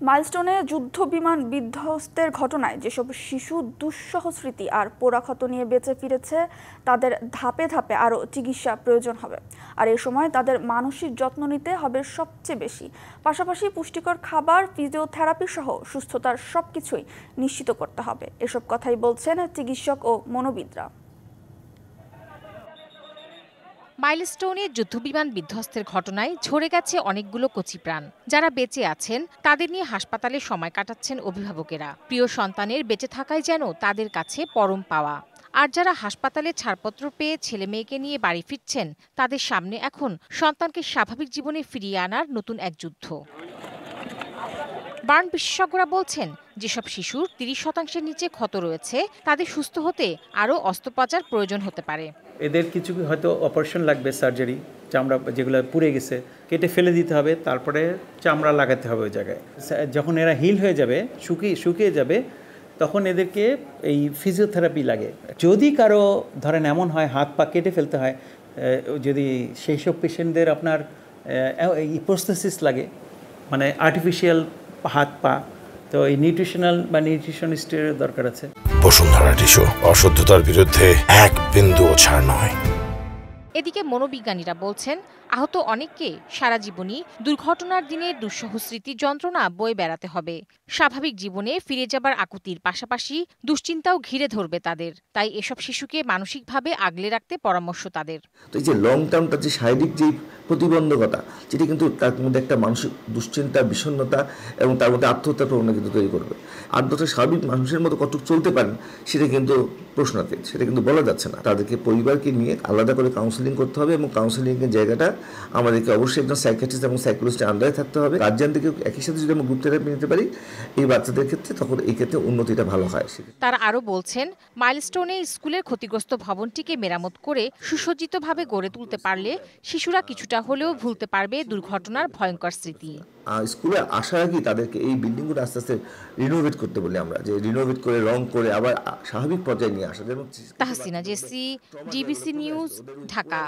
মাইলস্টোনে যুদ্ধ বিমান বিধ্বস্তের ঘটনায় যেসব শিশু দুঃসহ স্মৃতি আর পোড়াক্ষত নিয়ে বেঁচে ফিরেছে তাদের ধাপে ধাপে আরও চিকিৎসা প্রয়োজন হবে। আর এ সময় তাদের মানসিক যত্ন নিতে হবে সবচেয়ে বেশি। পাশাপাশি পুষ্টিকর খাবার, ফিজিওথেরাপি সহ সুস্থতার সবকিছুই নিশ্চিত করতে হবে। এসব কথাই বলছেন চিকিৎসক ও মনোবিদরা। মাইলস্টোনে যুদ্ধবিমান বিধ্বস্তের ঘটনায় ঝরে গেছে অনেকগুলো কচি প্রাণ। যারা বেঁচে আছেন তাদের নিয়ে হাসপাতালে সময় কাটাচ্ছেন অভিভাবকেরা। প্রিয় সন্তানের বেঁচে থাকাই যেন তাদের কাছে পরম পাওয়া। আর যারা হাসপাতালে ছাড়পত্র পেয়ে ছেলে মেয়েকে নিয়ে বাড়ি ফিরছেন, তাদের সামনে এখন সন্তানকে স্বাভাবিক জীবনে ফিরিয়ে আনার নতুন এক যুদ্ধ। বার্ন বিশেষজ্ঞরা বলছেন, যেসব শিশুর ৩০% নিচে ক্ষত রয়েছে তাদের সুস্থ হতে আরও অস্ত্রোপচার প্রয়োজন হতে পারে। এদের কিছু হয়তো অপারেশন লাগবে, সার্জারি, চামড়া যেগুলো পুড়ে গেছে কেটে ফেলে দিতে হবে, তারপরে চামড়া লাগাতে হবে ওই জায়গায়। যখন এরা হিল হয়ে যাবে, শুকিয়ে যাবে, তখন এদেরকে এই ফিজিওথেরাপি লাগে। যদি কারো ধরেন এমন হয় হাত পা কেটে ফেলতে হয়, যদি সেই সব পেশেন্টদের আপনার এই প্রস্থেসিস লাগে, মানে আর্টিফিশিয়াল হাত পা, তো এই নিউট্রিশনাল বা নিউট্রিশনিস্টের দরকার আছে। বসুন্ধরা টিস্যু, অশুদ্ধতার বিরুদ্ধে এক বিন্দুও ছাড় নয়। এদিকে মনোবিজ্ঞানীরা বলছেন, আহত অনেককে সারা জীবনই দুর্ঘটনার দিনে দুঃসহ স্মৃতি যন্ত্রণা বয়ে বেড়াতে হবে। স্বাভাবিক জীবনে ফিরে যাবার আকুতির পাশাপাশি দুশ্চিন্তাও ঘিরে ধরবে তাদের। তাই এসব শিশুকে মানসিকভাবে আগলে রাখতে পরামর্শ তাদের। তো এই যে লং টার্মটা, যে শারীরিক যে প্রতিবন্ধকতা, যেটি কিন্তু তার মধ্যে একটা মানসিক দুশ্চিন্তা, বিষণ্ণতা এবং তার মধ্যে আত্মহত্যার প্রবণতা কিন্তু তৈরি করবে। আর দুটো স্বাভাবিক মানুষের মতো কতটুকু চলতে পারেন সেটা কিন্তু প্রশ্নাতীত, সেটা কিন্তু বলা যাচ্ছে না। তাদেরকে পরিবারকে নিয়ে আলাদা করে কাউন্সেলিং করতে হবে এবং কাউন্সেলিংয়ের জায়গাটা আমাদেরকে অবশ্যই একজন সাইকিয়াট্রিস্ট এবং সাইকোলজিস্টের আন্ডারে থাকতে হবে। গার্জিয়ানদেরকে একই সাথে যদি আমরা গ্রুপ থেরাপি নিতে পারি এই বাচ্চাদের ক্ষেত্রে, তখন এই ক্ষেত্রে উন্নতিটা ভালো হয়। তারা আরও বলছেন, মাইলস্টোনে স্কুলের ক্ষতিগ্রস্ত ভবনটিকে মেরামত করে সুসজ্জিতভাবে গড়ে তুলতে পারলে শিশুরা কিছুটা হলেও ভুলতে পারবে দুর্ঘটনার ভয়ঙ্কর স্মৃতি। স্কুলে আসার আগে তাদেরকে এই বিল্ডিংগুলো আস্তে আস্তে রিনোভেট করতে বলি আমরা, যে রিনোভেট করে রং করে আবার স্বাভাবিক পর্যায়ে নিয়ে আসা। Tahsina Jessy, DBC news, Dhaka.